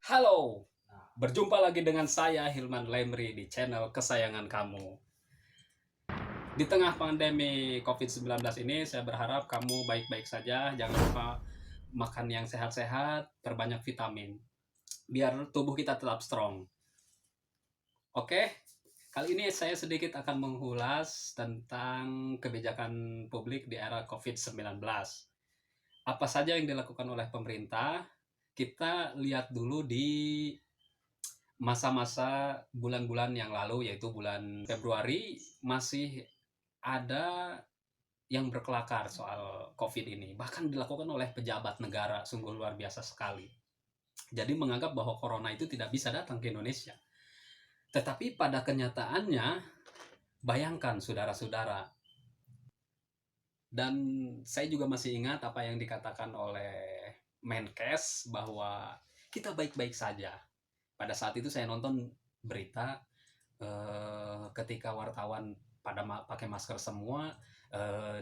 Halo, berjumpa lagi dengan saya Hilman Lemri di channel kesayangan kamu. Di tengah pandemi COVID-19 ini, saya berharap kamu baik-baik saja. Jangan lupa makan yang sehat-sehat, perbanyak vitamin, biar tubuh kita tetap strong. Oke, kali ini saya sedikit akan mengulas tentang kebijakan publik di era COVID-19. Apa saja yang dilakukan oleh pemerintah? Kita lihat dulu di masa-masa bulan-bulan yang lalu, yaitu bulan Februari, masih ada yang berkelakar soal COVID ini. Bahkan dilakukan oleh pejabat negara, sungguh luar biasa sekali. Jadi menganggap bahwa corona itu tidak bisa datang ke Indonesia. Tetapi pada kenyataannya, bayangkan saudara-saudara, dan saya juga masih ingat apa yang dikatakan oleh Menkes bahwa kita baik-baik saja. Pada saat itu saya nonton berita ketika wartawan pada pakai masker semua,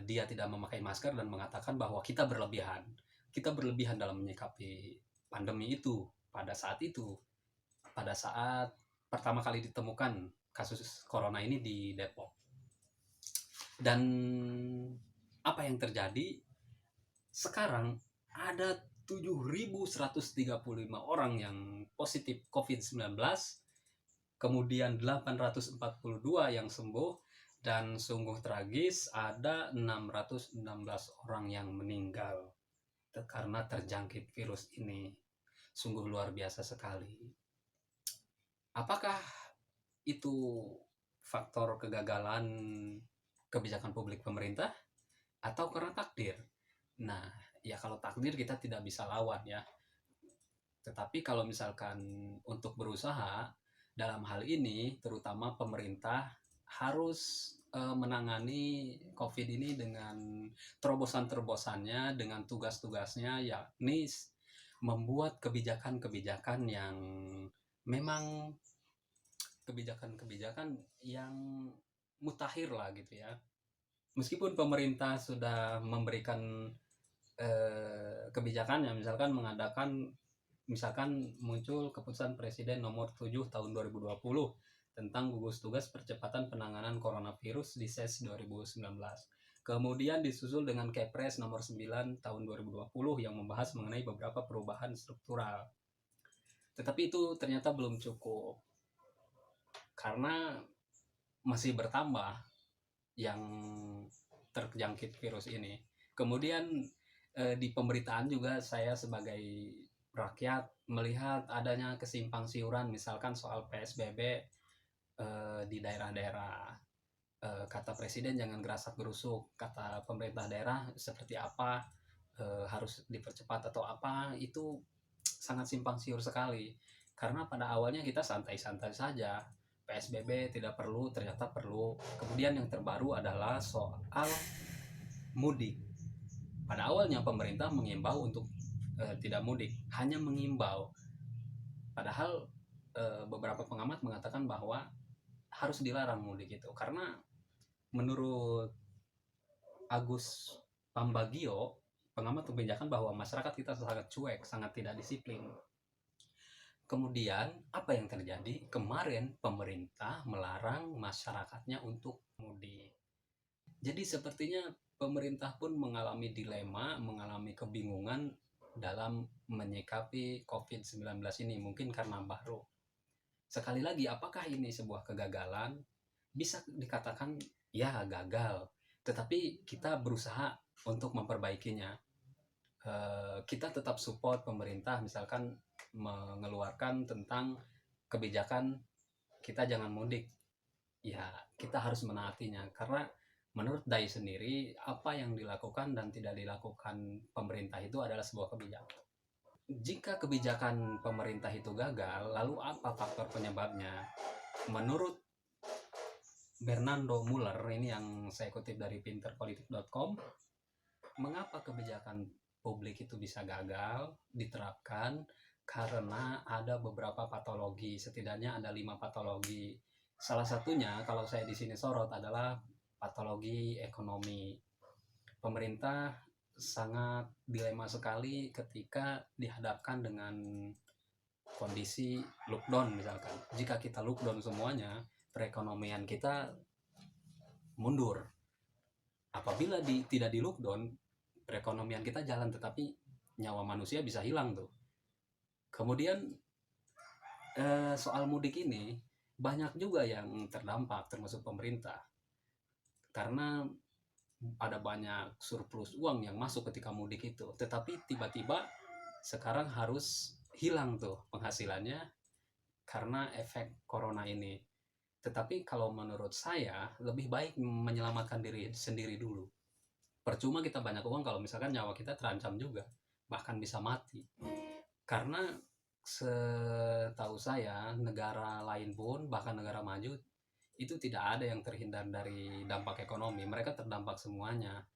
dia tidak memakai masker dan mengatakan bahwa kita berlebihan dalam menyikapi pandemi itu pada saat pertama kali ditemukan kasus corona ini di Depok. Dan apa yang terjadi sekarang? Ada 7.135 orang yang positif COVID-19, kemudian 842 yang sembuh, dan sungguh tragis ada 616 orang yang meninggal karena terjangkit virus ini. Sungguh luar biasa sekali. Apakah itu faktor kegagalan kebijakan publik pemerintah atau karena takdir? Nah, ya kalau takdir kita tidak bisa lawan ya. Tetapi kalau misalkan untuk berusaha dalam hal ini, terutama pemerintah harus menangani COVID ini dengan terobosan-terobosannya, dengan tugas-tugasnya, yakni membuat kebijakan-kebijakan yang memang kebijakan-kebijakan yang mutakhir lah gitu ya. Meskipun pemerintah sudah memberikan kebijakannya, misalkan muncul keputusan Presiden nomor 7 tahun 2020 tentang gugus tugas percepatan penanganan coronavirus di SES 2019. Kemudian disusul dengan Kepres nomor 9 tahun 2020 yang membahas mengenai beberapa perubahan struktural. Tetapi itu ternyata belum cukup karena masih bertambah yang terjangkit virus ini. Kemudian di pemberitaan juga saya sebagai rakyat melihat adanya kesimpang siuran, misalkan soal PSBB di daerah-daerah. Kata presiden jangan gerasak gerusuk, kata pemerintah daerah seperti apa, harus dipercepat atau apa, itu sangat simpang siur sekali. Karena pada awalnya kita santai-santai saja, PSBB tidak perlu, ternyata perlu. Kemudian yang terbaru adalah soal mudik. Pada awalnya pemerintah mengimbau untuk tidak mudik, hanya mengimbau. Padahal beberapa pengamat mengatakan bahwa harus dilarang mudik itu karena menurut Agus Pambagio, pengamat kebijakan, bahwa masyarakat kita sangat cuek, sangat tidak disiplin. Kemudian apa yang terjadi? Kemarin pemerintah melarang masyarakatnya untuk mudik. Jadi sepertinya pemerintah pun mengalami dilema, mengalami kebingungan dalam menyikapi COVID-19 ini, mungkin karena baru. Sekali lagi, apakah ini sebuah kegagalan? Bisa dikatakan ya gagal, tetapi kita berusaha untuk memperbaikinya. Kita tetap support pemerintah, misalkan mengeluarkan tentang kebijakan kita jangan mudik. Ya, kita harus menaatinya karena menurut Dai sendiri, apa yang dilakukan dan tidak dilakukan pemerintah itu adalah sebuah kebijakan. Jika kebijakan pemerintah itu gagal, lalu apa faktor penyebabnya? Menurut Bernardo Muller, ini yang saya kutip dari pinterpolitik.com, mengapa kebijakan publik itu bisa gagal diterapkan? Karena ada beberapa patologi, setidaknya ada 5 patologi. Salah satunya, kalau saya di sini sorot, adalah patologi ekonomi. Pemerintah sangat dilema sekali ketika dihadapkan dengan kondisi lockdown misalkan. Jika kita lockdown semuanya, perekonomian kita mundur. Apabila tidak di lockdown, perekonomian kita jalan, tetapi nyawa manusia bisa hilang tuh. Kemudian soal mudik ini banyak juga yang terdampak, termasuk pemerintah, karena ada banyak surplus uang yang masuk ketika mudik itu, tetapi tiba-tiba sekarang harus hilang tuh penghasilannya karena efek corona ini. Tetapi kalau menurut saya lebih baik menyelamatkan diri sendiri dulu. Percuma kita banyak uang kalau misalkan nyawa kita terancam juga, bahkan bisa mati. Karena setahu saya negara lain pun, bahkan negara maju, itu tidak ada yang terhindar dari dampak ekonomi. Mereka terdampak semuanya.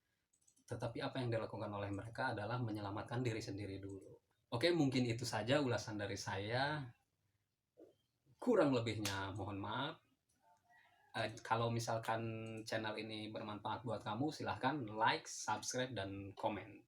Tetapi apa yang dilakukan oleh mereka adalah menyelamatkan diri sendiri dulu. Oke, mungkin itu saja ulasan dari saya. Kurang lebihnya mohon maaf. Kalau misalkan channel ini bermanfaat buat kamu, silahkan like, subscribe, dan komen.